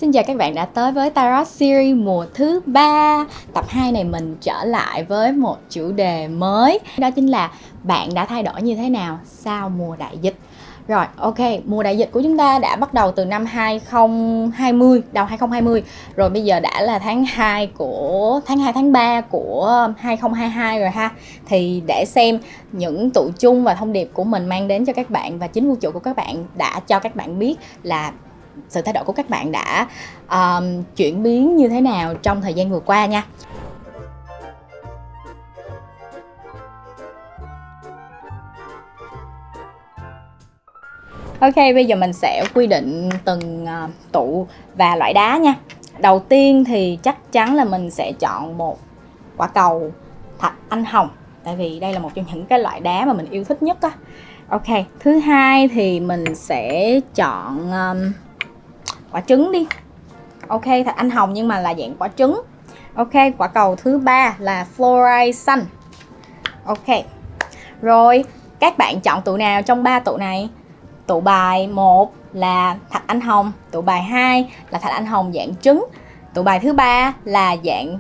Xin chào các bạn đã tới với Tarot Series mùa thứ 3. Tập 2 này mình trở lại với một chủ đề mới. Đó chính là bạn đã thay đổi như thế nào sau mùa đại dịch. Rồi, ok, mùa đại dịch của chúng ta đã bắt đầu từ năm 2020, đầu 2020. Rồi bây giờ đã là tháng 2 tháng 3 của 2022 rồi ha. Thì để xem những tụ chung và thông điệp của mình mang đến cho các bạn và chính vũ trụ của các bạn đã cho các bạn biết là sự thay đổi của các bạn đã chuyển biến như thế nào trong thời gian vừa qua nha. Ok, bây giờ mình sẽ quy định từng tụ và loại đá nha. Đầu tiên thì chắc chắn là mình sẽ chọn một quả cầu thạch anh hồng, tại vì đây là một trong những cái loại đá mà mình yêu thích nhất á. Ok, thứ hai thì mình sẽ chọn quả trứng đi. Ok, thạch anh hồng nhưng mà là dạng quả trứng. Ok, quả cầu thứ ba là fluorite xanh. Ok, rồi các bạn chọn tụ nào trong 3 tụ này? Tụ bài 1 là thạch anh hồng, tụ bài 2 là thạch anh hồng dạng trứng, tụ bài thứ 3 là dạng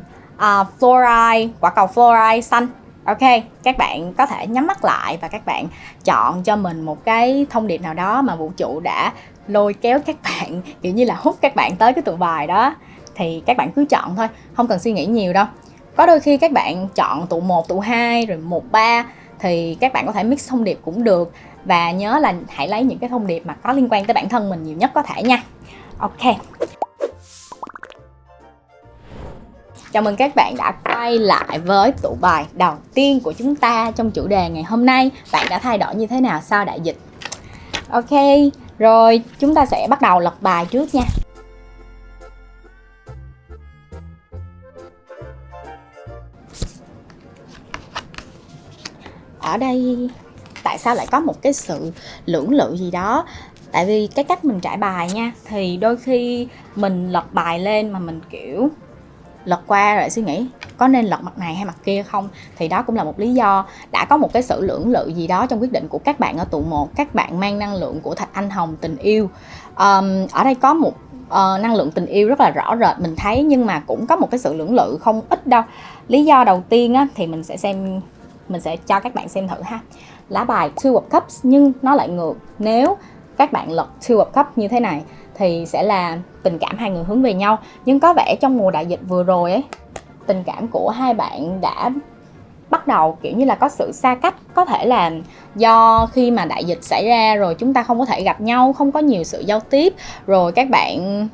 fluorite, quả cầu fluorite xanh. Ok, các bạn có thể nhắm mắt lại và các bạn chọn cho mình một cái thông điệp nào đó mà vũ trụ đã lôi kéo các bạn, kiểu như là hút các bạn tới cái tụ bài đó. Thì các bạn cứ chọn thôi, không cần suy nghĩ nhiều đâu. Có đôi khi các bạn chọn tụ 1, tụ 2 rồi 1, 3 thì các bạn có thể mix thông điệp cũng được. Và nhớ là hãy lấy những cái thông điệp mà có liên quan tới bản thân mình nhiều nhất có thể nha. Ok. Chào mừng các bạn đã quay lại với tụ bài đầu tiên của chúng ta trong chủ đề ngày hôm nay. Bạn đã thay đổi như thế nào sau đại dịch? Ok, rồi chúng ta sẽ bắt đầu lật bài trước nha. Ở đây tại sao lại có một cái sự lưỡng lự gì đó? Tại vì cái cách mình trải bài nha, thì đôi khi mình lật bài lên mà mình kiểu lật qua rồi suy nghĩ có nên lật mặt này hay mặt kia không, thì đó cũng là một lý do. Đã có một cái sự lưỡng lự gì đó trong quyết định của các bạn ở tụ 1. Các bạn mang năng lượng của thạch anh hồng tình yêu. Ở đây có một năng lượng tình yêu rất là rõ rệt mình thấy, nhưng mà cũng có một cái sự lưỡng lự không ít đâu. Lý do đầu tiên á, thì mình sẽ cho các bạn xem thử ha. Lá bài Two of Cups nhưng nó lại ngược. Nếu các bạn lật Two of Cups như thế này thì sẽ là tình cảm hai người hướng về nhau. Nhưng có vẻ trong mùa đại dịch vừa rồi ấy, tình cảm của hai bạn đã bắt đầu kiểu như là có sự xa cách. Có thể là do khi mà đại dịch xảy ra rồi chúng ta không có thể gặp nhau, không có nhiều sự giao tiếp, rồi các bạn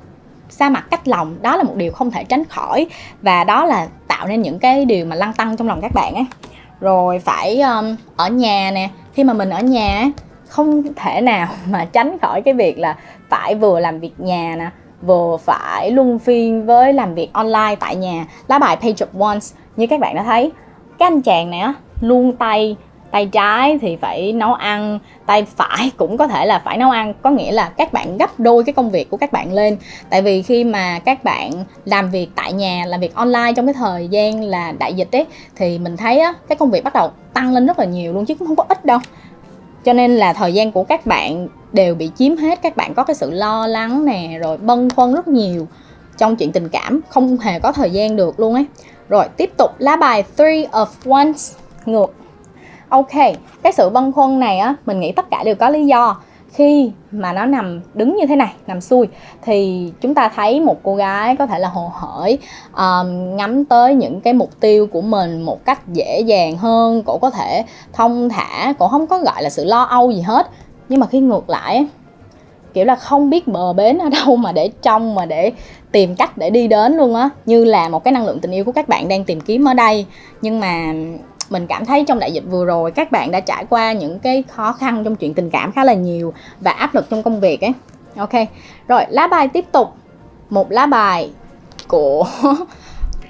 xa mặt cách lòng. Đó là một điều không thể tránh khỏi, và đó là tạo nên những cái điều mà lăn tăn trong lòng các bạn ấy. Rồi phải ở nhà nè. Khi mà mình ở nhà ấy, không thể nào mà tránh khỏi cái việc là phải vừa làm việc nhà nè, vừa phải luân phiên với làm việc online tại nhà. Lá bài Page of Wands như các bạn đã thấy, cái anh chàng này á luôn tay trái thì phải nấu ăn, tay phải cũng có thể là phải nấu ăn. Có nghĩa là các bạn gấp đôi cái công việc của các bạn lên. Tại vì khi mà các bạn làm việc tại nhà, làm việc online trong cái thời gian là đại dịch ấy, thì mình thấy á, cái công việc bắt đầu tăng lên rất là nhiều luôn chứ cũng không có ít đâu. Cho nên là thời gian của các bạn đều bị chiếm hết. Các bạn có cái sự lo lắng nè, rồi bâng khuâng rất nhiều trong chuyện tình cảm, không hề có thời gian được luôn ấy. Rồi tiếp tục lá bài Three of Wands ngược. Ok, cái sự bâng khuâng này á, mình nghĩ tất cả đều có lý do. Khi mà nó nằm đứng như thế này, nằm xuôi, thì chúng ta thấy một cô gái có thể là hồ hởi, ngắm tới những cái mục tiêu của mình một cách dễ dàng hơn. Cổ có thể thong thả, cổ không có gọi là sự lo âu gì hết. Nhưng mà khi ngược lại, kiểu là không biết bờ bến ở đâu mà để trông, mà để tìm cách để đi đến luôn á. Như là một cái năng lượng tình yêu của các bạn đang tìm kiếm ở đây. Nhưng mà mình cảm thấy trong đại dịch vừa rồi các bạn đã trải qua những cái khó khăn trong chuyện tình cảm khá là nhiều, và áp lực trong công việc ấy. Ok, rồi lá bài tiếp tục. Một lá bài của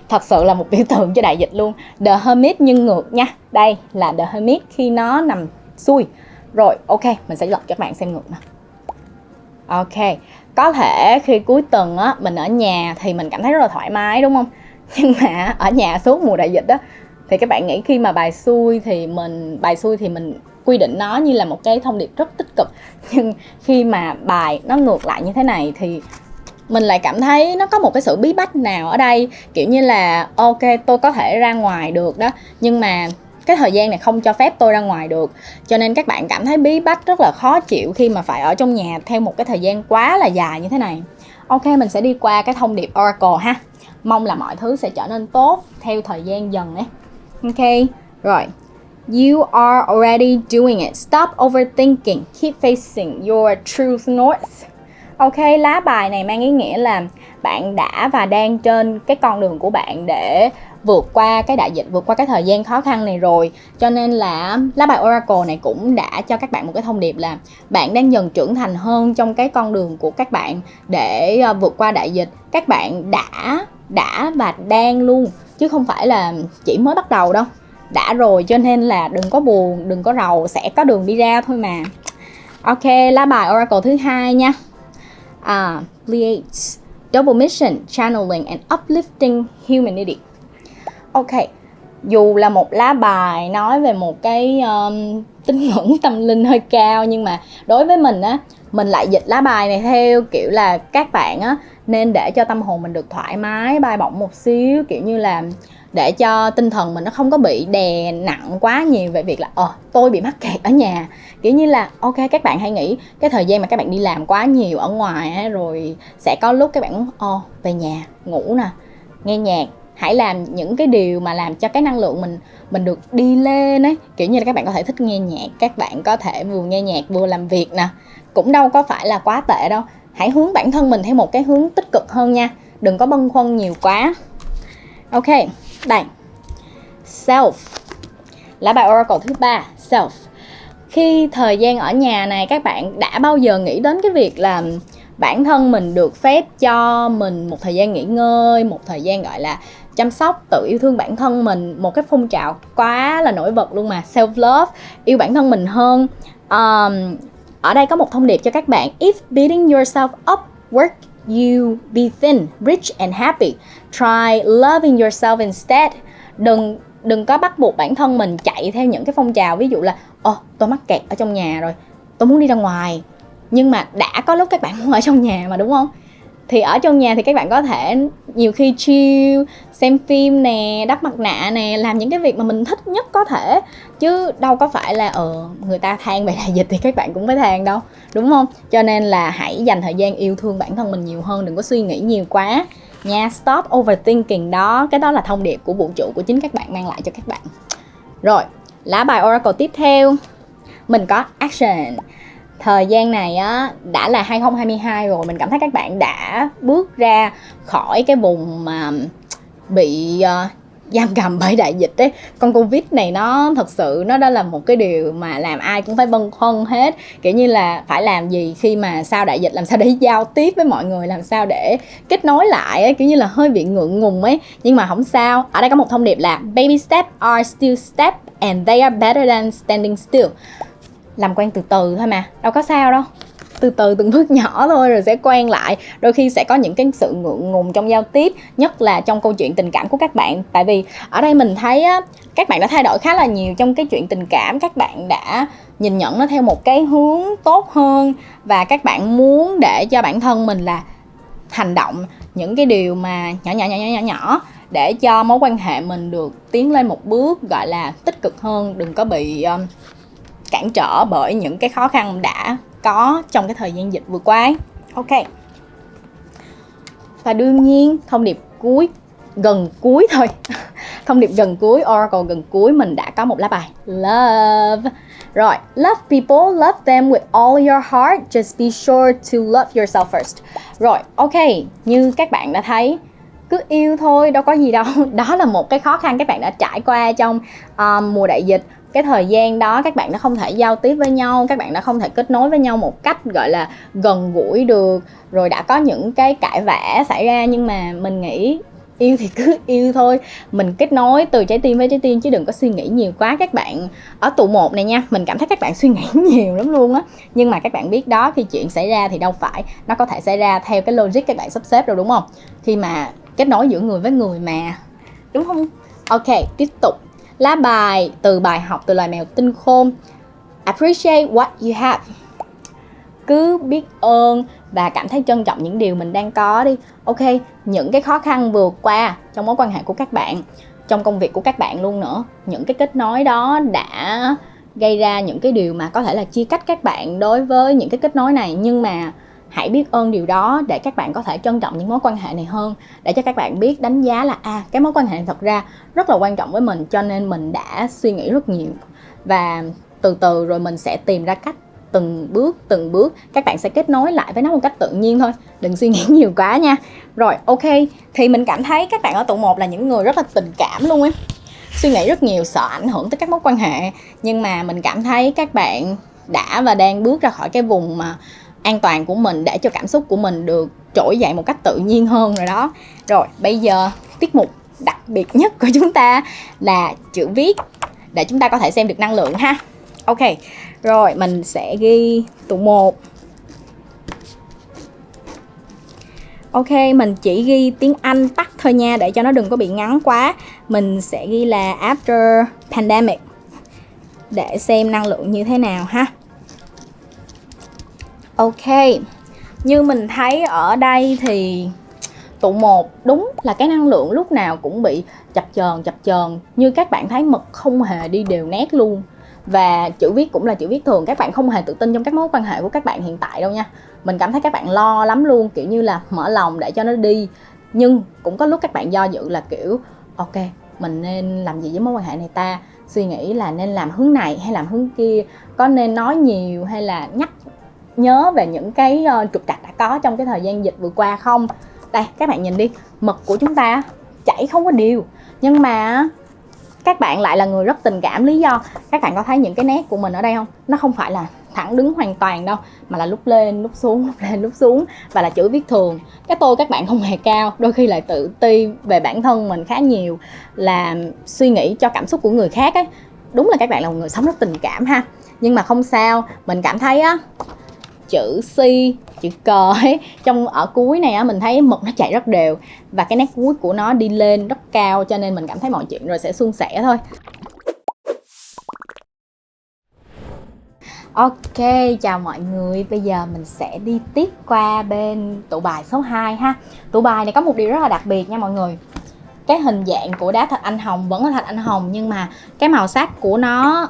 thật sự là một biểu tượng cho đại dịch luôn, The Hermit nhưng ngược nha. Đây là The Hermit khi nó nằm xuôi. Rồi ok, mình sẽ lật cho các bạn xem ngược nè. Ok, có thể khi cuối tuần á, mình ở nhà thì mình cảm thấy rất là thoải mái đúng không? Nhưng mà ở nhà suốt mùa đại dịch á, thì các bạn nghĩ khi mà bài xuôi thì mình quy định nó như là một cái thông điệp rất tích cực. Nhưng khi mà bài nó ngược lại như thế này thì mình lại cảm thấy nó có một cái sự bí bách nào ở đây, kiểu như là ok tôi có thể ra ngoài được đó, nhưng mà cái thời gian này không cho phép tôi ra ngoài được, cho nên các bạn cảm thấy bí bách, rất là khó chịu khi mà phải ở trong nhà theo một cái thời gian quá là dài như thế này. Ok, mình sẽ đi qua cái thông điệp Oracle ha. Mong là mọi thứ sẽ trở nên tốt theo thời gian dần ấy. Ok, rồi. You are already doing it. Stop overthinking. Keep facing your truth north. Ok, lá bài này mang ý nghĩa là bạn đã và đang trên cái con đường của bạn để vượt qua cái đại dịch, vượt qua cái thời gian khó khăn này rồi. Cho nên là lá bài Oracle này cũng đã cho các bạn một cái thông điệp là bạn đang dần trưởng thành hơn trong cái con đường của các bạn để vượt qua đại dịch. Các bạn đã và đang luôn, chứ không phải là chỉ mới bắt đầu đâu. Đã rồi, cho nên là đừng có buồn, đừng có rầu, sẽ có đường đi ra thôi mà. Ok, lá bài Oracle thứ hai nha. Pleiades, double mission, channeling and uplifting humanity. Ok, dù là một lá bài nói về một cái tín ngưỡng tâm linh hơi cao, nhưng mà đối với mình á, mình lại dịch lá bài này theo kiểu là các bạn á nên để cho tâm hồn mình được thoải mái, bay bổng một xíu, kiểu như là để cho tinh thần mình nó không có bị đè nặng quá nhiều về việc là tôi bị mắc kẹt ở nhà. Kiểu như là ok, các bạn hãy nghĩ cái thời gian mà các bạn đi làm quá nhiều ở ngoài á, rồi sẽ có lúc các bạn về nhà ngủ nè, nghe nhạc, hãy làm những cái điều mà làm cho cái năng lượng mình được đi lên ấy. Kiểu như là các bạn có thể thích nghe nhạc, các bạn có thể vừa nghe nhạc vừa làm việc nè, cũng đâu có phải là quá tệ đâu. Hãy hướng bản thân mình theo một cái hướng tích cực hơn nha, đừng có bâng khuâng nhiều quá. Ok, đây, self, lá bài Oracle thứ 3, self. Khi thời gian ở nhà này, các bạn đã bao giờ nghĩ đến cái việc là bản thân mình được phép cho mình một thời gian nghỉ ngơi, một thời gian gọi là chăm sóc, tự yêu thương bản thân mình, một cái phong trào quá là nổi bật luôn mà, self love, yêu bản thân mình hơn. Ở đây có một thông điệp cho các bạn: if beating yourself up work you be thin, rich and happy, try loving yourself instead. Đừng có bắt buộc bản thân mình chạy theo những cái phong trào, ví dụ là tôi mắc kẹt ở trong nhà rồi, tôi muốn đi ra ngoài. Nhưng mà đã có lúc các bạn muốn ở trong nhà mà, đúng không? Thì ở trong nhà thì các bạn có thể nhiều khi chill, xem phim nè, đắp mặt nạ nè, làm những cái việc mà mình thích nhất có thể. Chứ đâu có phải là người ta than về đại dịch thì các bạn cũng phải than đâu, đúng không? Cho nên là hãy dành thời gian yêu thương bản thân mình nhiều hơn, đừng có suy nghĩ nhiều quá nha. Stop overthinking đó, cái đó là thông điệp của vũ trụ, của chính các bạn mang lại cho các bạn. Rồi, lá bài Oracle tiếp theo, mình có action. Thời gian này á, đã là 2022 rồi, mình cảm thấy các bạn đã bước ra khỏi cái vùng mà bị giam cầm bởi đại dịch ấy. Con Covid này nó thật sự nó đã là một cái điều mà làm ai cũng phải bâng khuâng hết. Kiểu như là phải làm gì khi mà sau đại dịch, làm sao để giao tiếp với mọi người, làm sao để kết nối lại ấy. Kiểu như là hơi bị ngượng ngùng ấy. Nhưng mà không sao. Ở đây có một thông điệp là baby steps are still steps and they are better than standing still. Làm quen từ từ thôi mà, đâu có sao đâu. Từ từ từng bước nhỏ thôi rồi sẽ quen lại. Đôi khi sẽ có những cái sự ngượng ngùng trong giao tiếp, nhất là trong câu chuyện tình cảm của các bạn. Tại vì ở đây mình thấy á, các bạn đã thay đổi khá là nhiều trong cái chuyện tình cảm. Các bạn đã nhìn nhận nó theo một cái hướng tốt hơn, và các bạn muốn để cho bản thân mình là hành động những cái điều mà nhỏ để cho mối quan hệ mình được tiến lên một bước gọi là tích cực hơn, đừng có bị cản trở bởi những cái khó khăn đã có trong cái thời gian dịch vừa qua. Ok. Và đương nhiên thông điệp gần cuối thôi. Thông điệp gần cuối, Oracle gần cuối, mình đã có một lá bài love. Rồi, love people, love them with all your heart, just be sure to love yourself first. Rồi, ok, như các bạn đã thấy, cứ yêu thôi, đâu có gì đâu. Đó là một cái khó khăn các bạn đã trải qua trong mùa đại dịch. Cái thời gian đó các bạn đã không thể giao tiếp với nhau, các bạn đã không thể kết nối với nhau một cách gọi là gần gũi được, rồi đã có những cái cãi vã xảy ra. Nhưng mà mình nghĩ yêu thì cứ yêu thôi, mình kết nối từ trái tim với trái tim chứ đừng có suy nghĩ nhiều quá. Các bạn ở tụ 1 này nha, mình cảm thấy các bạn suy nghĩ nhiều lắm luôn á. Nhưng mà các bạn biết đó, khi chuyện xảy ra thì đâu phải nó có thể xảy ra theo cái logic các bạn sắp xếp đâu, đúng không? Khi mà kết nối giữa người với người mà, đúng không? Ok, tiếp tục. Lá bài từ bài học từ loài mèo tinh khôn, appreciate what you have. cứ biết ơn và cảm thấy trân trọng những điều mình đang có đi. Ok, những cái khó khăn vượt qua trong mối quan hệ của các bạn, trong công việc của các bạn luôn nữa, những cái kết nối đó đã gây ra những cái điều mà có thể là chia cách các bạn đối với những cái kết nối này, nhưng mà hãy biết ơn điều đó để các bạn có thể trân trọng những mối quan hệ này hơn, để cho các bạn biết đánh giá là cái mối quan hệ này thật ra rất là quan trọng với mình, cho nên mình đã suy nghĩ rất nhiều, và từ từ rồi mình sẽ tìm ra cách, từng bước các bạn sẽ kết nối lại với nó một cách tự nhiên thôi, đừng suy nghĩ nhiều quá nha. Rồi ok, thì mình cảm thấy các bạn ở tụ 1 là những người rất là tình cảm luôn á, suy nghĩ rất nhiều, sợ ảnh hưởng tới các mối quan hệ, nhưng mà mình cảm thấy các bạn đã và đang bước ra khỏi cái vùng mà an toàn của mình để cho cảm xúc của mình được trỗi dậy một cách tự nhiên hơn rồi đó. Rồi bây giờ tiết mục đặc biệt nhất của chúng ta là chữ viết, để chúng ta có thể xem được năng lượng ha. Ok, rồi mình sẽ ghi tụ 1. Ok, mình chỉ ghi tiếng Anh tắt thôi nha, để cho nó đừng có bị ngắn quá. Mình sẽ ghi là after pandemic để xem năng lượng như thế nào ha. Ok, như mình thấy ở đây thì tụ 1 đúng là cái năng lượng lúc nào cũng bị chập chờn, như các bạn thấy mực không hề đi đều nét luôn. Và chữ viết cũng là chữ viết thường, các bạn không hề tự tin trong các mối quan hệ của các bạn hiện tại đâu nha. Mình cảm thấy các bạn lo lắm luôn, kiểu như là mở lòng để cho nó đi, nhưng cũng có lúc các bạn do dự là kiểu ok, mình nên làm gì với mối quan hệ này ta, suy nghĩ là nên làm hướng này hay làm hướng kia, có nên nói nhiều hay là nhắc nhớ về những cái trục trặc đã có trong cái thời gian dịch vừa qua không. Đây các bạn nhìn đi, mực của chúng ta chảy không có đều, nhưng mà các bạn lại là người rất tình cảm. Lý do các bạn có thấy những cái nét của mình ở đây không? Nó không phải là thẳng đứng hoàn toàn đâu, mà là lúc lên lúc xuống, lúc lên lúc xuống, và là chữ viết thường. Cái tôi các bạn không hề cao, đôi khi lại tự ti về bản thân mình khá nhiều, là suy nghĩ cho cảm xúc của người khác ấy. Đúng là các bạn là một người sống rất tình cảm ha, nhưng mà không sao. Mình cảm thấy á, chữ C, chữ cờ ấy, trong ở cuối này á, mình thấy mực nó chạy rất đều và cái nét cuối của nó đi lên rất cao, cho nên mình cảm thấy mọi chuyện rồi sẽ suôn sẻ thôi. Ok, chào mọi người. Bây giờ mình sẽ đi tiếp qua bên tụ bài số 2 ha. Tụ bài này có một điều rất là đặc biệt nha mọi người. Cái hình dạng của đá thạch anh hồng vẫn là thạch anh hồng, nhưng mà cái màu sắc của nó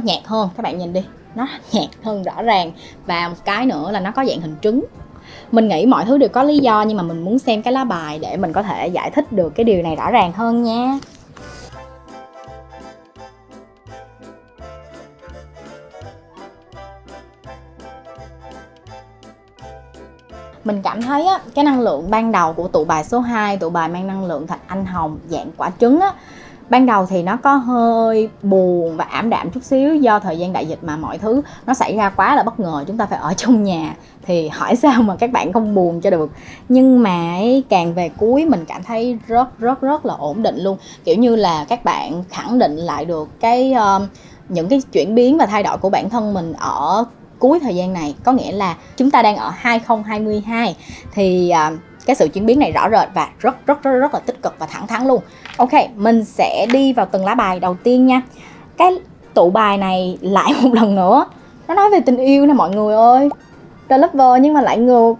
nhạt hơn. Các bạn nhìn đi, nó nhạt hơn rõ ràng. Và một cái nữa là nó có dạng hình trứng. Mình nghĩ mọi thứ đều có lý do, nhưng mà mình muốn xem cái lá bài để mình có thể giải thích được cái điều này rõ ràng hơn nha. Mình cảm thấy á, cái năng lượng ban đầu của tụ bài số 2, tụ bài mang năng lượng thạch anh hồng dạng quả trứng á, ban đầu thì nó có hơi buồn và ảm đạm chút xíu, do thời gian đại dịch mà mọi thứ nó xảy ra quá là bất ngờ, chúng ta phải ở trong nhà, thì hỏi sao mà các bạn không buồn cho được. Nhưng mà càng về cuối mình cảm thấy rất là ổn định luôn, kiểu như là các bạn khẳng định lại được cái những cái chuyển biến và thay đổi của bản thân mình ở cuối thời gian này. Có nghĩa là chúng ta đang ở 2022 thì cái sự chuyển biến này rõ rệt và rất là tích cực và thẳng thắn luôn. Ok, mình sẽ đi vào từng lá bài đầu tiên nha. Cái tụ bài này lại một lần nữa nó nói về tình yêu nè mọi người ơi, The Lover, nhưng mà lại ngược.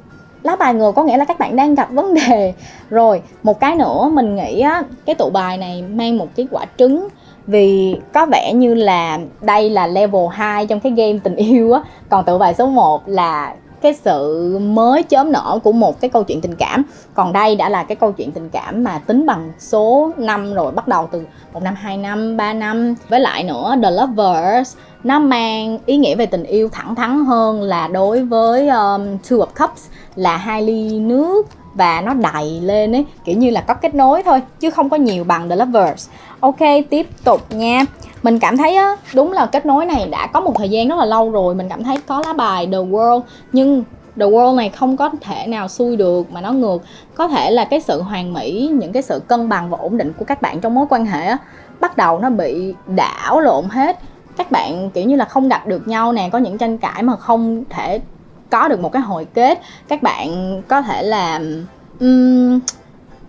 Lá bài ngược có nghĩa là các bạn đang gặp vấn đề. Rồi một cái nữa, mình nghĩ á, cái tụ bài này mang một cái quả trứng, vì có vẻ như là đây là level 2 trong cái game tình yêu á, còn tụ bài số 1 là cái sự mới chớm nở của một cái câu chuyện tình cảm. Còn đây đã là cái câu chuyện tình cảm mà tính bằng số năm rồi, bắt đầu từ 1 năm, 2 năm, 3 năm. Với lại nữa, The Lovers nó mang ý nghĩa về tình yêu thẳng thắn hơn là đối với Two of Cups là 2 ly nước, và nó đầy lên ấy, kiểu như là có kết nối thôi chứ không có nhiều bằng The Lovers. Ok, tiếp tục nha. Mình cảm thấy á, đúng là kết nối này đã có một thời gian rất là lâu rồi. Mình cảm thấy có lá bài The World, nhưng The World này không có thể nào xuôi được mà nó ngược. Có thể là cái sự hoàn mỹ, những cái sự cân bằng và ổn định của các bạn trong mối quan hệ á, bắt đầu nó bị đảo lộn hết. Các bạn kiểu như là không gặp được nhau nè, có những tranh cãi mà không thể có được một cái hồi kết. Các bạn có thể là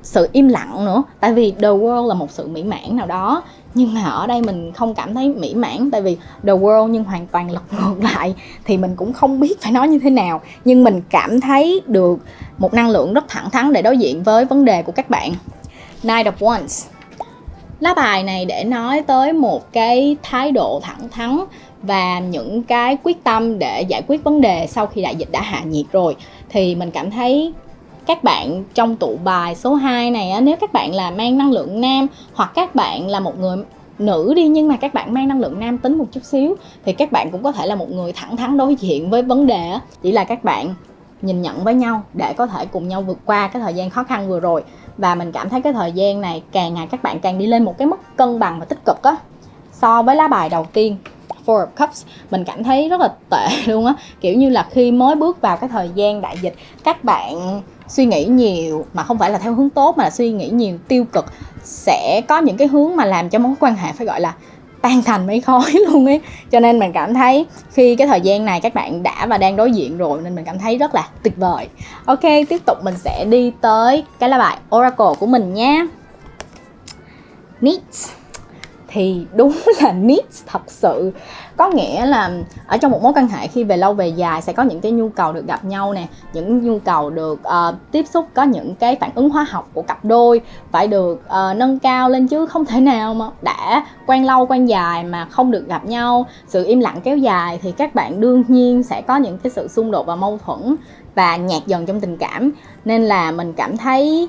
sự im lặng nữa. Tại vì the world là một sự mỹ mãn nào đó, nhưng mà ở đây mình không cảm thấy mỹ mãn. Tại vì the world nhưng hoàn toàn lật ngược lại, thì mình cũng không biết phải nói như thế nào. Nhưng mình cảm thấy được một năng lượng rất thẳng thắn để đối diện với vấn đề của các bạn. Knight of Wands. Lá bài này để nói tới một cái thái độ thẳng thắn và những cái quyết tâm để giải quyết vấn đề sau khi đại dịch đã hạ nhiệt rồi. Thì mình cảm thấy các bạn trong tụ bài số 2 này á, nếu các bạn là mang năng lượng nam, hoặc các bạn là một người nữ đi nhưng mà các bạn mang năng lượng nam tính một chút xíu, thì các bạn cũng có thể là một người thẳng thắn đối diện với vấn đề á. Chỉ là các bạn nhìn nhận với nhau để có thể cùng nhau vượt qua cái thời gian khó khăn vừa rồi. Và mình cảm thấy cái thời gian này càng ngày các bạn càng đi lên một cái mức cân bằng và tích cực á. So với lá bài đầu tiên Four of Cups, mình cảm thấy rất là tệ luôn á. Kiểu như là khi mới bước vào cái thời gian đại dịch, các bạn suy nghĩ nhiều mà không phải là theo hướng tốt, mà là suy nghĩ nhiều tiêu cực, sẽ có những cái hướng mà làm cho mối quan hệ phải gọi là tan thành mây khói luôn ấy. Cho nên mình cảm thấy khi cái thời gian này các bạn đã và đang đối diện rồi, nên mình cảm thấy rất là tuyệt vời. Ok, tiếp tục mình sẽ đi tới cái lá bài Oracle của mình nhé. Needs. Thì đúng là needs thật sự. Có nghĩa là ở trong một mối quan hệ khi về lâu về dài sẽ có những cái nhu cầu được gặp nhau nè, những nhu cầu được tiếp xúc, có những cái phản ứng hóa học của cặp đôi phải được nâng cao lên, chứ không thể nào mà đã quen lâu quen dài mà không được gặp nhau. Sự im lặng kéo dài thì các bạn đương nhiên sẽ có những cái sự xung đột và mâu thuẫn và nhạt dần trong tình cảm. Nên là mình cảm thấy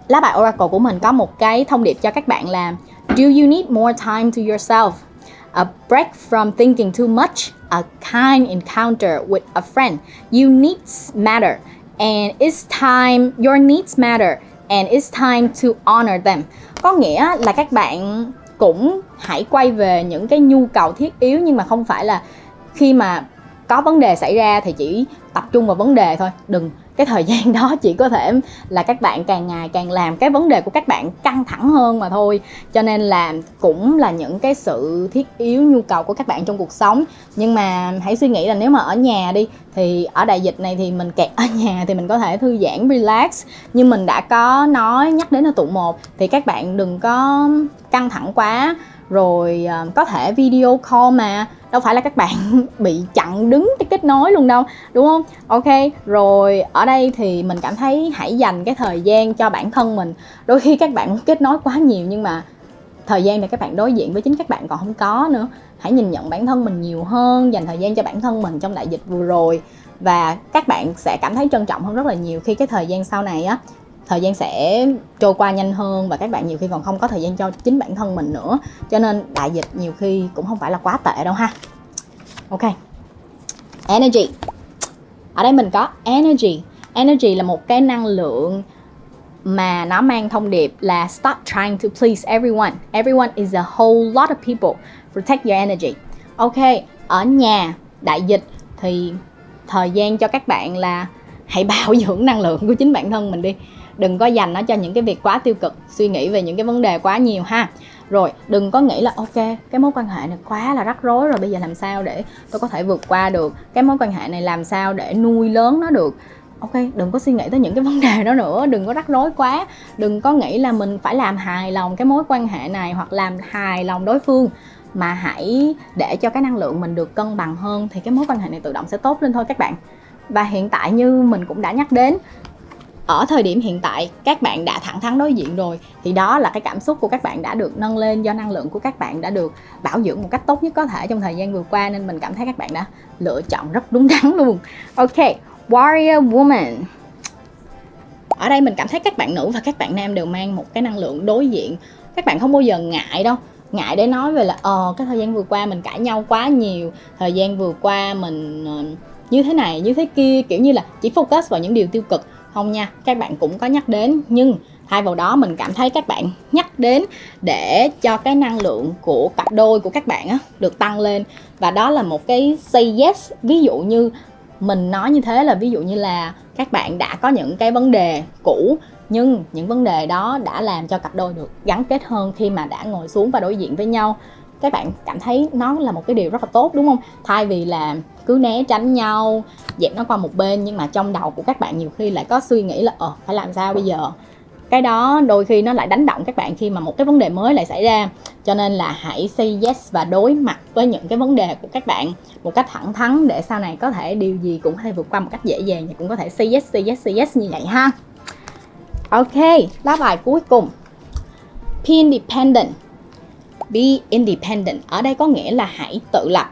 lá bài Oracle của mình có một cái thông điệp cho các bạn là do you need more time to yourself? A break from thinking too much, a kind encounter with a friend. Your needs matter and it's time, your needs matter and it's time to honor them. Có nghĩa là các bạn cũng hãy quay về những cái nhu cầu thiết yếu, nhưng mà không phải là khi mà có vấn đề xảy ra thì chỉ tập trung vào vấn đề thôi. Đừng, cái thời gian đó chỉ có thể là các bạn càng ngày càng làm cái vấn đề của các bạn căng thẳng hơn mà thôi. Cho nên là cũng là những cái sự thiết yếu, nhu cầu của các bạn trong cuộc sống. Nhưng mà hãy suy nghĩ là nếu mà ở nhà đi, thì ở đại dịch này thì mình kẹt ở nhà thì mình có thể thư giãn, relax. Nhưng mình đã có nhắc đến ở tụ 1 thì các bạn đừng có căng thẳng quá. Rồi có thể video call mà, đâu phải là các bạn bị chặn đứng cái kết nối luôn đâu, đúng không? Ok, rồi ở đây thì mình cảm thấy hãy dành cái thời gian cho bản thân mình. Đôi khi các bạn kết nối quá nhiều nhưng mà thời gian này các bạn đối diện với chính các bạn còn không có nữa. Hãy nhìn nhận bản thân mình nhiều hơn, dành thời gian cho bản thân mình trong đại dịch vừa rồi. Và các bạn sẽ cảm thấy trân trọng hơn rất là nhiều khi cái thời gian sau này á, thời gian sẽ trôi qua nhanh hơn và các bạn nhiều khi còn không có thời gian cho chính bản thân mình nữa. Cho nên đại dịch nhiều khi cũng không phải là quá tệ đâu ha. Ok, energy. Ở đây mình có energy. Energy là một cái năng lượng mà nó mang thông điệp là stop trying to please everyone. Everyone is a whole lot of people. Protect your energy. Ok, ở nhà đại dịch thì thời gian cho các bạn là hãy bảo dưỡng năng lượng của chính bản thân mình đi. Đừng có dành nó cho những cái việc quá tiêu cực, suy nghĩ về những cái vấn đề quá nhiều ha. Rồi đừng có nghĩ là ok, cái mối quan hệ này quá là rắc rối rồi, bây giờ làm sao để tôi có thể vượt qua được, cái mối quan hệ này làm sao để nuôi lớn nó được. Ok, đừng có suy nghĩ tới những cái vấn đề đó nữa, đừng có rắc rối quá. Đừng có nghĩ là mình phải làm hài lòng cái mối quan hệ này hoặc làm hài lòng đối phương, mà hãy để cho cái năng lượng mình được cân bằng hơn thì cái mối quan hệ này tự động sẽ tốt lên thôi các bạn. Và hiện tại như mình cũng đã nhắc đến, ở thời điểm hiện tại các bạn đã thẳng thắn đối diện rồi, thì đó là cái cảm xúc của các bạn đã được nâng lên do năng lượng của các bạn đã được bảo dưỡng một cách tốt nhất có thể trong thời gian vừa qua. Nên mình cảm thấy các bạn đã lựa chọn rất đúng đắn luôn. Ok, Warrior Woman. Ở đây mình cảm thấy các bạn nữ và các bạn nam đều mang một cái năng lượng đối diện. Các bạn không bao giờ ngại đâu, ngại để nói về là cái thời gian vừa qua mình cãi nhau quá nhiều, thời gian vừa qua mình như thế này như thế kia, kiểu như là chỉ focus vào những điều tiêu cực. Không nha, các bạn cũng có nhắc đến, nhưng thay vào đó mình cảm thấy các bạn nhắc đến để cho cái năng lượng của cặp đôi của các bạn á, được tăng lên. Và đó là một cái say yes. Ví dụ như mình nói như thế là ví dụ như là các bạn đã có những cái vấn đề cũ, nhưng những vấn đề đó đã làm cho cặp đôi được gắn kết hơn khi mà đã ngồi xuống và đối diện với nhau. Các bạn cảm thấy nó là một cái điều rất là tốt, đúng không? Thay vì là cứ né tránh nhau, dẹp nó qua một bên, nhưng mà trong đầu của các bạn nhiều khi lại có suy nghĩ là phải làm sao bây giờ, cái đó đôi khi nó lại đánh động các bạn khi mà một cái vấn đề mới lại xảy ra. Cho nên là hãy say yes và đối mặt với những cái vấn đề của các bạn một cách thẳng thắn, để sau này có thể điều gì cũng có thể vượt qua một cách dễ dàng, và cũng có thể say yes, say yes, say yes như vậy ha. Ok, lá bài cuối cùng, be independent. Be independent ở đây có nghĩa là hãy tự lập.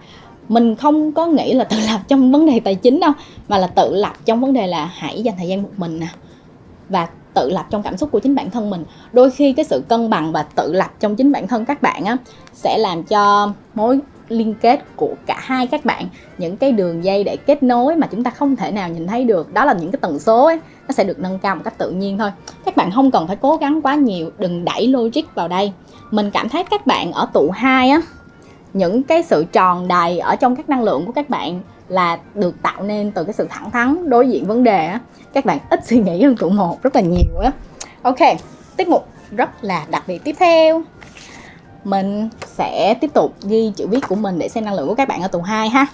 Mình không có nghĩ là tự lập trong vấn đề tài chính đâu, mà là tự lập trong vấn đề là hãy dành thời gian một mình nè, và tự lập trong cảm xúc của chính bản thân mình. Đôi khi cái sự cân bằng và tự lập trong chính bản thân các bạn á, sẽ làm cho mối liên kết của cả hai các bạn, những cái đường dây để kết nối mà chúng ta không thể nào nhìn thấy được, đó là những cái tần số ấy, nó sẽ được nâng cao một cách tự nhiên thôi. Các bạn không cần phải cố gắng quá nhiều, đừng đẩy logic vào đây. Mình cảm thấy các bạn ở tụ 2 á, những cái sự tròn đầy ở trong các năng lượng của các bạn là được tạo nên từ cái sự thẳng thắn đối diện vấn đề á. Các bạn ít suy nghĩ hơn tụ 1 rất là nhiều á. Ok, tiết mục rất là đặc biệt tiếp theo, mình sẽ tiếp tục ghi chữ viết của mình để xem năng lượng của các bạn ở tụ 2 ha.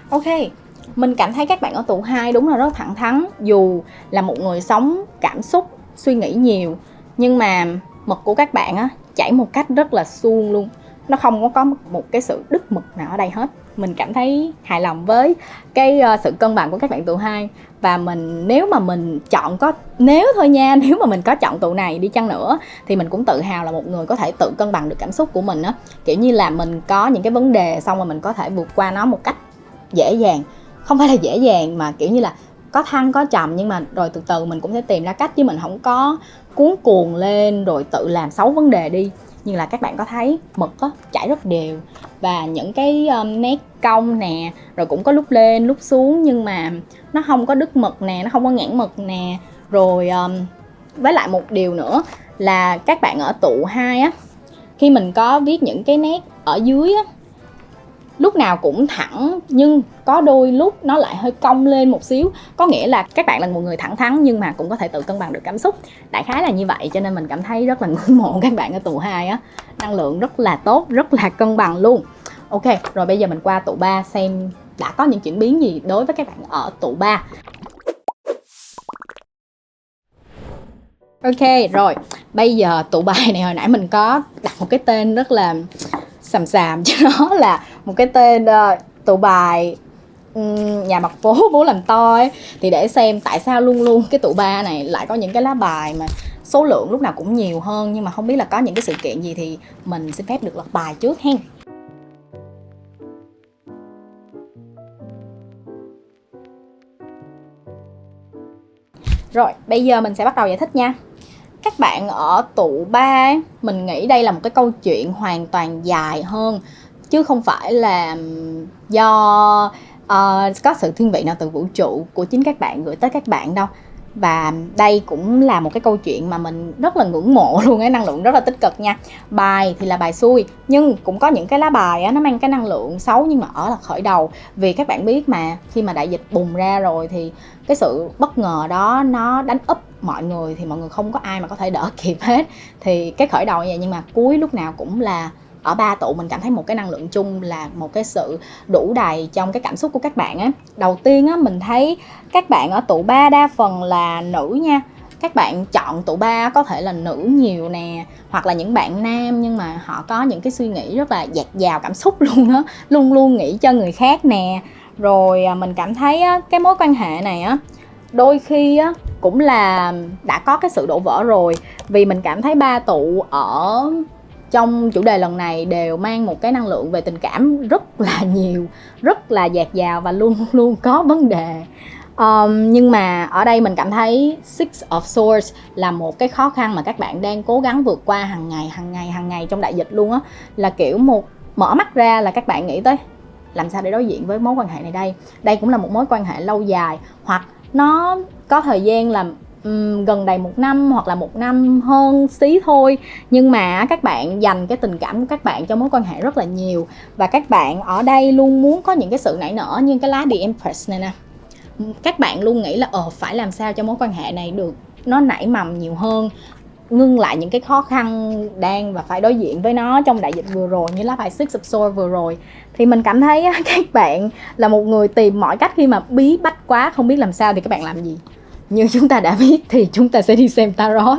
Ok, mình cảm thấy các bạn ở tụ 2 đúng là rất thẳng thắn. Dù là một người sống cảm xúc, suy nghĩ nhiều, nhưng mà mực của các bạn á, chảy một cách rất là suông luôn. Nó không có một cái sự đứt mực nào ở đây hết. Mình cảm thấy hài lòng với cái sự cân bằng của các bạn tụ 2. Và nếu mà mình chọn nếu mà mình có chọn tụ này đi chăng nữa, thì mình cũng tự hào là một người có thể tự cân bằng được cảm xúc của mình á. Kiểu như là mình có những cái vấn đề, xong rồi mình có thể vượt qua nó một cách dễ dàng. Không phải là dễ dàng mà kiểu như là có thăng có trầm, nhưng mà rồi từ từ mình cũng sẽ tìm ra cách, chứ mình không có cuống cuồng lên rồi tự làm xấu vấn đề đi. Nhưng là các bạn có thấy mực á, chảy rất đều, và những cái nét cong nè, rồi cũng có lúc lên lúc xuống, nhưng mà nó không có đứt mực nè, nó không có nghẽn mực nè. Rồi với lại một điều nữa là các bạn ở tụ 2 á, khi mình có viết những cái nét ở dưới á, lúc nào cũng thẳng, nhưng có đôi lúc nó lại hơi cong lên một xíu. Có nghĩa là các bạn là một người thẳng thắn nhưng mà cũng có thể tự cân bằng được cảm xúc. Đại khái là như vậy, cho nên mình cảm thấy rất là ngưỡng mộ các bạn ở tụ 2 á. Năng lượng rất là tốt, rất là cân bằng luôn. Ok, rồi bây giờ mình qua tụ 3 xem đã có những chuyển biến gì đối với các bạn ở tụ 3. Ok, rồi bây giờ tụ bài này hồi nãy mình có đặt một cái tên rất là xàm cho nó là một cái tên tụ bài nhà mặt phố bố làm to ấy. Thì để xem tại sao luôn luôn cái tụ 3 này lại có những cái lá bài mà số lượng lúc nào cũng nhiều hơn, nhưng mà không biết là có những cái sự kiện gì, thì mình xin phép được lật bài trước hen. Rồi bây giờ mình sẽ bắt đầu giải thích nha. Các bạn ở tụ 3, mình nghĩ đây là một cái câu chuyện hoàn toàn dài hơn, chứ không phải là do có sự thiên vị nào từ vũ trụ của chính các bạn gửi tới các bạn đâu. Và đây cũng là một cái câu chuyện mà mình rất là ngưỡng mộ luôn, cái năng lượng rất là tích cực nha. Bài thì là bài xui, nhưng cũng có những cái lá bài á, nó mang cái năng lượng xấu, nhưng mà ở là khởi đầu. Vì các bạn biết mà, khi mà đại dịch bùng ra rồi thì cái sự bất ngờ đó nó đánh úp mọi người, thì mọi người không có ai mà có thể đỡ kịp hết. Thì cái khởi đầu như vậy, nhưng mà cuối lúc nào cũng là ở 3 tụ mình cảm thấy một cái năng lượng chung là một cái sự đủ đầy trong cái cảm xúc của các bạn á. Đầu tiên á, mình thấy các bạn ở tụ 3 đa phần là nữ nha. Các bạn chọn tụ 3 có thể là nữ nhiều nè, hoặc là những bạn nam nhưng mà họ có những cái suy nghĩ rất là dạt dào cảm xúc luôn á, luôn luôn nghĩ cho người khác nè. Rồi mình cảm thấy á, cái mối quan hệ này á, đôi khi á, cũng là đã có cái sự đổ vỡ rồi. Vì mình cảm thấy 3 tụ ở trong chủ đề lần này đều mang một cái năng lượng về tình cảm rất là nhiều, rất là dạt dào và luôn luôn có vấn đề. Nhưng mà ở đây mình cảm thấy Six of Swords là một cái khó khăn mà các bạn đang cố gắng vượt qua hàng ngày trong đại dịch luôn á. Là kiểu một mở mắt ra là các bạn nghĩ tới làm sao để đối diện với mối quan hệ này đây. Đây cũng là một mối quan hệ lâu dài, hoặc nó có thời gian là gần đầy 1 năm hoặc là 1 năm hơn xí thôi, nhưng mà các bạn dành cái tình cảm của các bạn cho mối quan hệ rất là nhiều. Và các bạn ở đây luôn muốn có những cái sự nảy nở, như cái lá The Empress này nè. Các bạn luôn nghĩ là phải làm sao cho mối quan hệ này được nó nảy mầm nhiều hơn. ngưng lại những cái khó khăn đang và phải đối diện với nó trong đại dịch vừa rồi, như lá bài Six of Swords vừa rồi, thì mình cảm thấy các bạn là một người tìm mọi cách. Khi mà bí bách quá không biết làm sao thì các bạn làm gì? Như chúng ta đã biết thì chúng ta sẽ đi xem tarot.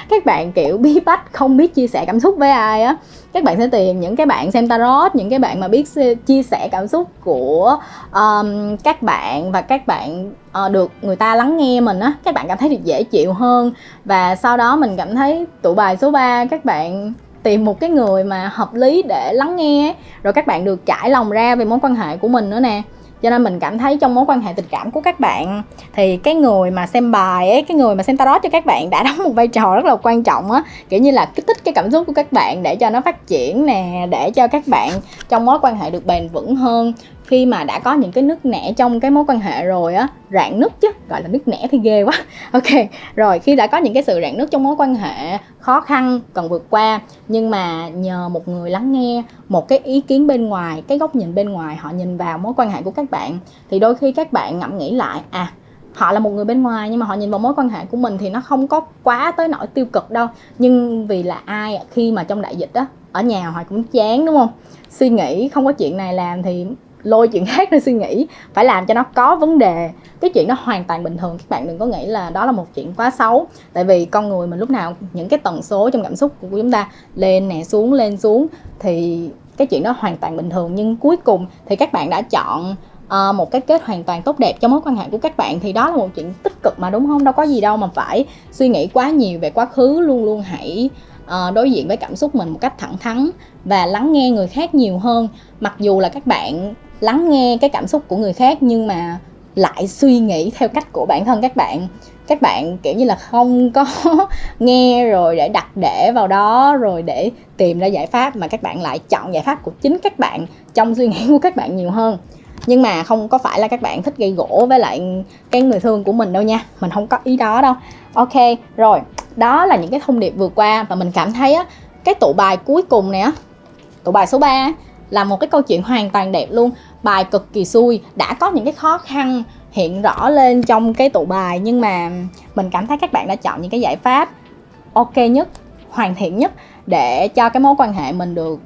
Các bạn kiểu bí bách không biết chia sẻ cảm xúc với ai á, các bạn sẽ tìm những cái bạn xem tarot, những cái bạn mà biết chia sẻ cảm xúc của các bạn, và các bạn được người ta lắng nghe mình á, các bạn cảm thấy được dễ chịu hơn. Và sau đó mình cảm thấy tụ bài số 3, các bạn tìm một cái người mà hợp lý để lắng nghe, rồi các bạn được trải lòng ra về mối quan hệ của mình nữa nè. Cho nên mình cảm thấy trong mối quan hệ tình cảm của các bạn thì cái người mà xem bài ấy, cái người mà xem tarot cho các bạn đã đóng một vai trò rất là quan trọng á, kiểu như là kích thích cái cảm xúc của các bạn để cho nó phát triển nè, để cho các bạn trong mối quan hệ được bền vững hơn. Khi mà đã có những cái nứt nẻ trong cái mối quan hệ rồi á, rạn nứt chứ, gọi là nứt nẻ thì ghê quá. Ok, rồi khi đã có những cái sự rạn nứt trong mối quan hệ, khó khăn cần vượt qua, nhưng mà nhờ một người lắng nghe, một cái ý kiến bên ngoài, cái góc nhìn bên ngoài, họ nhìn vào mối quan hệ của các bạn, thì đôi khi các bạn ngẫm nghĩ lại, họ là một người bên ngoài nhưng mà họ nhìn vào mối quan hệ của mình thì nó không có quá tới nỗi tiêu cực đâu. Nhưng vì là ai khi mà trong đại dịch á, ở nhà họ cũng chán đúng không? Suy nghĩ không có chuyện này làm thì lôi chuyện khác ra suy nghĩ, phải làm cho nó có vấn đề. Cái chuyện đó hoàn toàn bình thường, các bạn đừng có nghĩ là đó là một chuyện quá xấu. Tại vì con người mình lúc nào những cái tần số trong cảm xúc của chúng ta lên nè xuống, lên xuống, thì cái chuyện đó hoàn toàn bình thường. Nhưng cuối cùng thì các bạn đã chọn một cái kết hoàn toàn tốt đẹp cho mối quan hệ của các bạn, thì đó là một chuyện tích cực mà, đúng không? Đâu có gì đâu mà phải suy nghĩ quá nhiều về quá khứ. Luôn luôn hãy đối diện với cảm xúc mình một cách thẳng thắn và lắng nghe người khác nhiều hơn. Mặc dù là các bạn lắng nghe cái cảm xúc của người khác nhưng mà lại suy nghĩ theo cách của bản thân các bạn kiểu như là không có nghe rồi để đặt để vào đó rồi để tìm ra giải pháp, mà các bạn lại chọn giải pháp của chính các bạn trong suy nghĩ của các bạn nhiều hơn. Nhưng mà không có phải là các bạn thích gây gổ với lại cái người thương của mình đâu nha, mình không có ý đó đâu. Ok, rồi đó là những cái thông điệp vừa qua, và mình cảm thấy á, cái tụ bài cuối cùng này á, tụ bài số 3 là một cái câu chuyện hoàn toàn đẹp luôn. Bài cực kỳ xui, đã có những cái khó khăn hiện rõ lên trong cái tụ bài, nhưng mà mình cảm thấy các bạn đã chọn những cái giải pháp ok nhất, hoàn thiện nhất để cho cái mối quan hệ mình được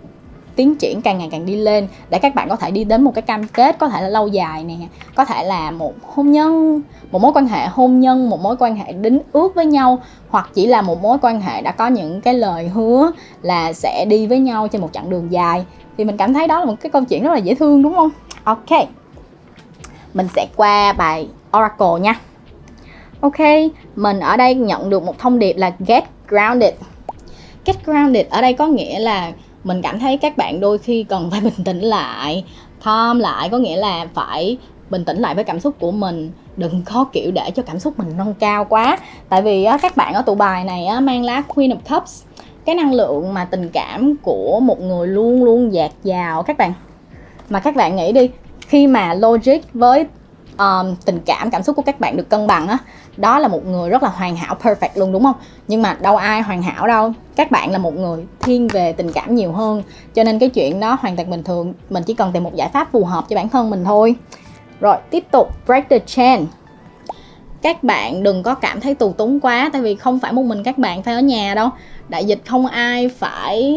tiến triển càng ngày càng đi lên, để các bạn có thể đi đến một cái cam kết có thể là lâu dài nè, có thể là một hôn nhân, một mối quan hệ hôn nhân, một mối quan hệ đính ước với nhau, hoặc chỉ là một mối quan hệ đã có những cái lời hứa là sẽ đi với nhau trên một chặng đường dài. Thì mình cảm thấy đó là một cái câu chuyện rất là dễ thương, đúng không? Ok, mình sẽ qua bài Oracle nha. Ok, mình ở đây nhận được một thông điệp là get grounded. Get grounded ở đây có nghĩa là mình cảm thấy các bạn đôi khi cần phải bình tĩnh lại, calm lại, có nghĩa là phải bình tĩnh lại với cảm xúc của mình. Đừng có kiểu để cho cảm xúc mình nâng cao quá. Tại vì các bạn ở tụ bài này mang lá Queen of Cups, cái năng lượng mà tình cảm của một người luôn luôn dạt dào các bạn. Mà các bạn nghĩ đi, khi mà logic với tình cảm, cảm xúc của các bạn được cân bằng á, đó là một người rất là hoàn hảo, perfect luôn, đúng không? Nhưng mà đâu ai hoàn hảo đâu. Các bạn là một người thiên về tình cảm nhiều hơn, cho nên cái chuyện đó hoàn toàn bình thường. Mình chỉ cần tìm một giải pháp phù hợp cho bản thân mình thôi. Rồi, tiếp tục break the chain. Các bạn đừng có cảm thấy tù túng quá, tại vì không phải một mình các bạn phải ở nhà đâu. Đại dịch không ai phải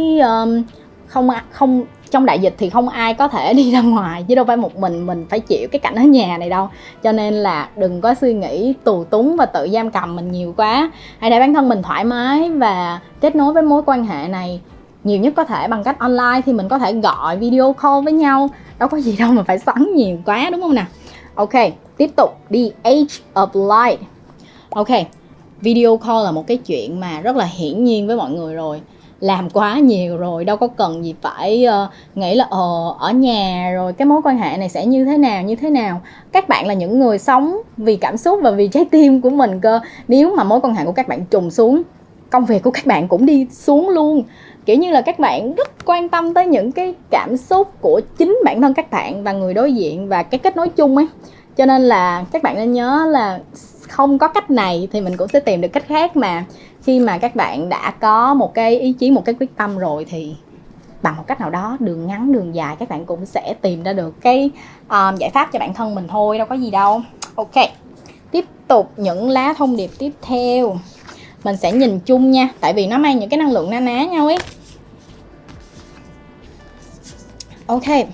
không trong đại dịch thì không ai có thể đi ra ngoài, chứ đâu phải một mình phải chịu cái cảnh ở nhà này đâu. Cho nên là đừng có suy nghĩ tù túng và tự giam cầm mình nhiều quá. Hãy để bản thân mình thoải mái và kết nối với mối quan hệ này nhiều nhất có thể bằng cách online. Thì mình có thể gọi video call với nhau, đâu có gì đâu mà phải xoắn nhiều quá, đúng không nào? Ok, tiếp tục đi Age of Light. Ok, video call là một cái chuyện mà rất là hiển nhiên với mọi người rồi, làm quá nhiều rồi, đâu có cần gì phải nghĩ là ở nhà rồi cái mối quan hệ này sẽ như thế nào. Các bạn là những người sống vì cảm xúc và vì trái tim của mình cơ. Nếu mà mối quan hệ của các bạn trùng xuống, công việc của các bạn cũng đi xuống luôn. Kiểu như là các bạn rất quan tâm tới những cái cảm xúc của chính bản thân các bạn và người đối diện và cái kết nối chung ấy. Cho nên là các bạn nên nhớ là không có cách này thì mình cũng sẽ tìm được cách khác mà. Khi mà các bạn đã có một cái ý chí, một cái quyết tâm rồi thì bằng một cách nào đó, đường ngắn đường dài, các bạn cũng sẽ tìm ra được cái giải pháp cho bản thân mình thôi, đâu có gì đâu. Ok, tiếp tục những lá thông điệp tiếp theo. mình sẽ nhìn chung nha, tại vì nó mang những cái năng lượng na ná nhau ấy. Ok,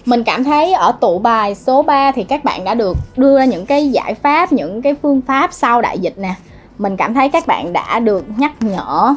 mình cảm thấy ở tụ bài số 3 thì các bạn đã được đưa ra những cái giải pháp, những cái phương pháp sau đại dịch nè. Mình cảm thấy các bạn đã được nhắc nhở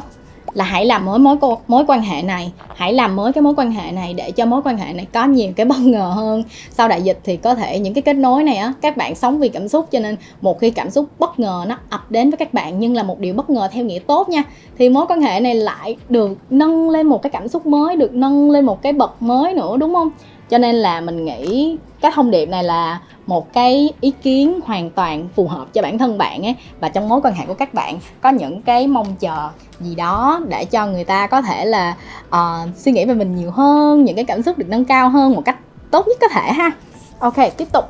là hãy làm mới mối quan hệ này, hãy làm mới cái mối quan hệ này để cho mối quan hệ này có nhiều cái bất ngờ hơn. Sau đại dịch thì có thể những cái kết nối này á, các bạn sống vì cảm xúc, cho nên một khi cảm xúc bất ngờ nó ập đến với các bạn, nhưng là một điều bất ngờ theo nghĩa tốt nha, thì mối quan hệ này lại được nâng lên một cái cảm xúc mới, được nâng lên một cái bậc mới nữa, đúng không? Cho nên là mình nghĩ cái thông điệp này là một cái ý kiến hoàn toàn phù hợp cho bản thân bạn ấy. Và trong mối quan hệ của các bạn có những cái mong chờ gì đó để cho người ta có thể là suy nghĩ về mình nhiều hơn, những cái cảm xúc được nâng cao hơn một cách tốt nhất có thể ha. Ok, tiếp tục.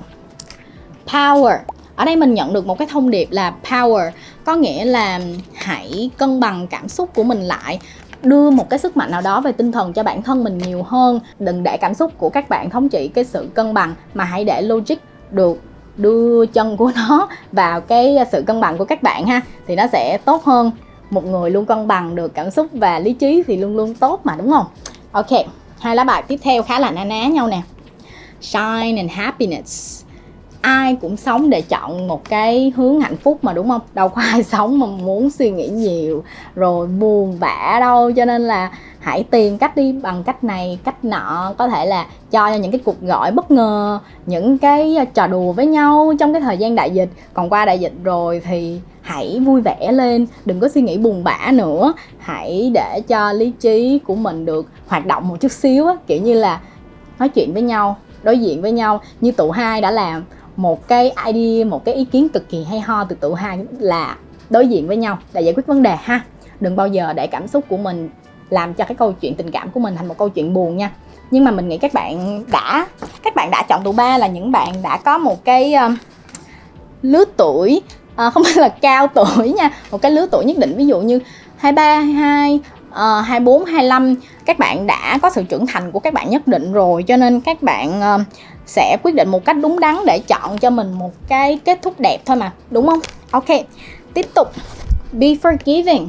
Power. Ở đây mình nhận được một cái thông điệp là power, có nghĩa là hãy cân bằng cảm xúc của mình lại, đưa một cái sức mạnh nào đó về tinh thần cho bản thân mình nhiều hơn. Đừng để cảm xúc của các bạn thống trị cái sự cân bằng, mà hãy để logic được đưa chân của nó vào cái sự cân bằng của các bạn ha, thì nó sẽ tốt hơn. Một người luôn cân bằng được cảm xúc và lý trí thì luôn luôn tốt mà, đúng không? Ok, hai lá bài tiếp theo khá là na ná nhau nè. Shine and happiness. Ai cũng sống để chọn một cái hướng hạnh phúc mà, đúng không? Đâu có ai sống mà muốn suy nghĩ nhiều rồi buồn bã đâu. Cho nên là hãy tìm cách đi bằng cách này cách nọ, có thể là cho những cái cuộc gọi bất ngờ, những cái trò đùa với nhau trong cái thời gian đại dịch. Còn qua đại dịch rồi thì hãy vui vẻ lên, đừng có suy nghĩ buồn bã nữa. Hãy để cho lý trí của mình được hoạt động một chút xíu á, kiểu như là nói chuyện với nhau, đối diện với nhau. Như tụ 2 đã làm một cái idea, một cái ý kiến cực kỳ hay ho từ tụ 2 là đối diện với nhau để giải quyết vấn đề ha. Đừng bao giờ để cảm xúc của mình làm cho cái câu chuyện tình cảm của mình thành một câu chuyện buồn nha. Nhưng mà mình nghĩ các bạn đã chọn tụ 3 là những bạn đã có một cái lứa tuổi không phải là cao tuổi nha, một cái lứa tuổi nhất định, ví dụ như 23, 22, 24, 25. Các bạn đã có sự trưởng thành của các bạn nhất định rồi, cho nên các bạn sẽ quyết định một cách đúng đắn để chọn cho mình một cái kết thúc đẹp thôi mà, đúng không? Ok, tiếp tục. Be forgiving.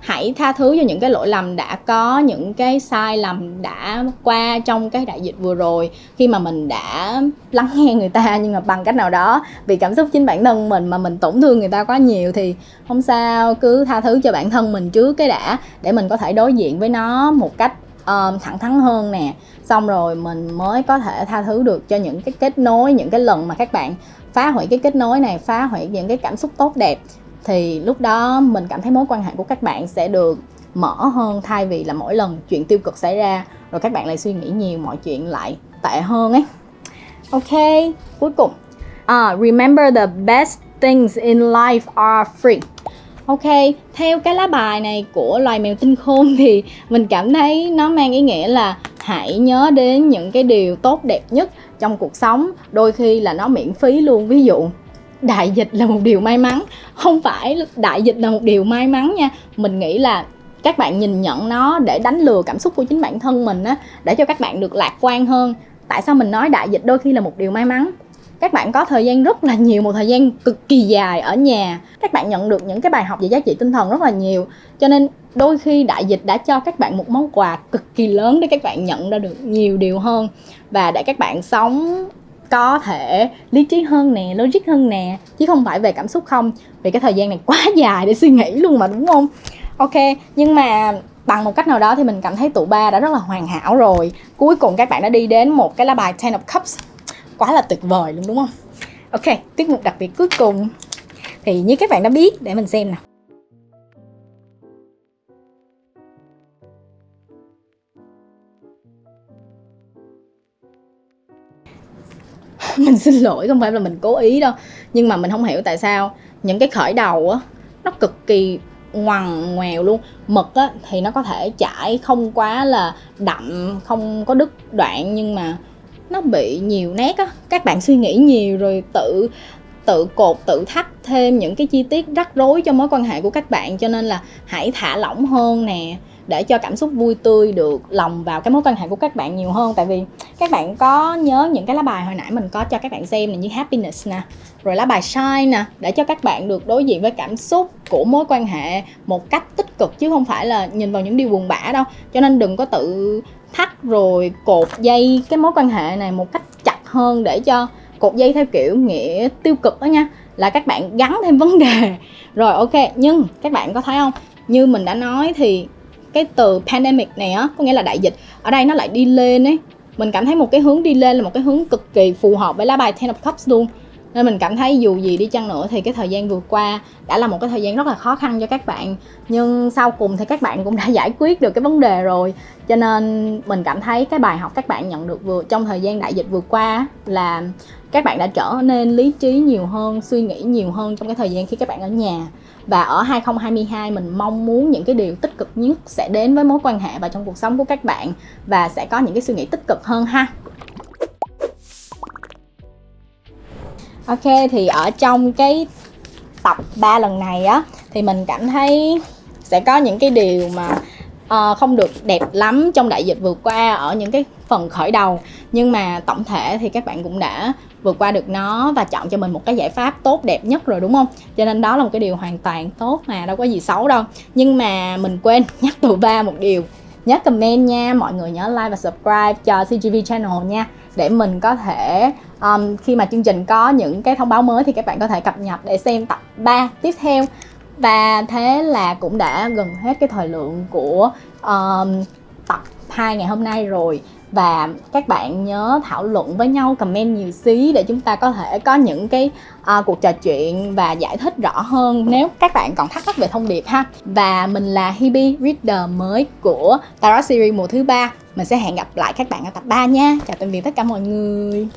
Hãy tha thứ cho những cái lỗi lầm đã có, những cái sai lầm đã qua trong cái đại dịch vừa rồi. Khi mà mình đã lắng nghe người ta nhưng mà bằng cách nào đó vì cảm xúc chính bản thân mình mà mình tổn thương người ta quá nhiều thì không sao, cứ tha thứ cho bản thân mình trước cái đã, để mình có thể đối diện với nó một cách thẳng thắn hơn nè. Xong rồi mình mới có thể tha thứ được cho những cái kết nối, những cái lần mà các bạn phá hủy cái kết nối này, phá hủy những cái cảm xúc tốt đẹp, thì lúc đó mình cảm thấy mối quan hệ của các bạn sẽ được mở hơn, thay vì là mỗi lần chuyện tiêu cực xảy ra rồi các bạn lại suy nghĩ nhiều, mọi chuyện lại tệ hơn ấy. Ok, cuối cùng. Remember the best things in life are free. Ok, theo cái lá bài này của loài mèo tinh khôn thì mình cảm thấy nó mang ý nghĩa là hãy nhớ đến những cái điều tốt đẹp nhất trong cuộc sống, đôi khi là nó miễn phí luôn. Ví dụ đại dịch là một điều may mắn, không phải đại dịch là một điều may mắn nha. Mình nghĩ là các bạn nhìn nhận nó để đánh lừa cảm xúc của chính bản thân mình á, để cho các bạn được lạc quan hơn. Tại sao mình nói đại dịch đôi khi là một điều may mắn? Các bạn có thời gian rất là nhiều, một thời gian cực kỳ dài ở nhà, các bạn nhận được những cái bài học về giá trị tinh thần rất là nhiều. Cho nên đôi khi đại dịch đã cho các bạn một món quà cực kỳ lớn để các bạn nhận ra được nhiều điều hơn, và để các bạn sống có thể lý trí hơn nè, logic hơn nè, chứ không phải về cảm xúc không. Vì cái thời gian này quá dài để suy nghĩ luôn mà, đúng không? Ok, nhưng mà bằng một cách nào đó thì mình cảm thấy tụ 3 đã rất là hoàn hảo rồi. Cuối cùng các bạn đã đi đến một cái lá bài Ten of Cups, quá là tuyệt vời luôn, đúng không? Ok, tiết mục đặc biệt cuối cùng thì như các bạn đã biết, để mình xem nào. Mình xin lỗi, không phải là mình cố ý đâu, nhưng mà mình không hiểu tại sao những cái khởi đầu á nó cực kỳ ngoằn ngoèo luôn. Mực á thì nó có thể chảy không quá là đậm, không có đứt đoạn, nhưng mà nó bị nhiều nét á. Các bạn suy nghĩ nhiều rồi tự cột, tự thắt thêm những cái chi tiết rắc rối cho mối quan hệ của các bạn, cho nên là hãy thả lỏng hơn nè. để cho cảm xúc vui tươi được lòng vào cái mối quan hệ của các bạn nhiều hơn. Tại vì các bạn có nhớ những cái lá bài hồi nãy mình có cho các bạn xem là như happiness nè, rồi lá bài shine nè, để cho các bạn được đối diện với cảm xúc của mối quan hệ một cách tích cực chứ không phải là nhìn vào những điều buồn bã đâu. Cho nên đừng có tự thắt rồi cột dây cái mối quan hệ này một cách chặt hơn, để cho cột dây theo kiểu nghĩa tiêu cực đó nha, là các bạn gắn thêm vấn đề. Rồi ok, nhưng các bạn có thấy không, như mình đã nói thì cái từ pandemic này á, có nghĩa là đại dịch, ở đây nó lại đi lên ấy. Mình cảm thấy một cái hướng đi lên là một cái hướng cực kỳ phù hợp với lá bài Ten of Cups luôn. Nên mình cảm thấy dù gì đi chăng nữa thì cái thời gian vừa qua đã là một cái thời gian rất là khó khăn cho các bạn, nhưng sau cùng thì các bạn cũng đã giải quyết được cái vấn đề rồi. Cho nên mình cảm thấy cái bài học các bạn nhận được trong thời gian đại dịch vừa qua là các bạn đã trở nên lý trí nhiều hơn, suy nghĩ nhiều hơn trong cái thời gian khi các bạn ở nhà. Và ở 2022 mình mong muốn những cái điều tích cực nhất sẽ đến với mối quan hệ và trong cuộc sống của các bạn, và sẽ có những cái suy nghĩ tích cực hơn ha. Ok, thì ở trong cái tập 3 lần này á thì mình cảm thấy sẽ có những cái điều mà không được đẹp lắm trong đại dịch vừa qua ở những cái phần khởi đầu, nhưng mà tổng thể thì các bạn cũng đã vượt qua được nó và chọn cho mình một cái giải pháp tốt đẹp nhất rồi, đúng không? Cho nên đó là một cái điều hoàn toàn tốt mà, đâu có gì xấu đâu. Nhưng mà mình quên nhắc tụi ba một điều, nhớ comment nha, mọi người nhớ like và subscribe cho CGV Channel nha, để mình có thể khi mà chương trình có những cái thông báo mới thì các bạn có thể cập nhật để xem tập 3 tiếp theo. Và thế là cũng đã gần hết cái thời lượng của tập 2 ngày hôm nay rồi. Và các bạn nhớ thảo luận với nhau, comment nhiều xí để chúng ta có thể có những cái cuộc trò chuyện và giải thích rõ hơn nếu các bạn còn thắc mắc về thông điệp ha. Và mình là Hebe, reader mới của Tarot Series mùa thứ 3. Mình sẽ hẹn gặp lại các bạn ở tập 3 nha. Chào tạm biệt tất cả mọi người.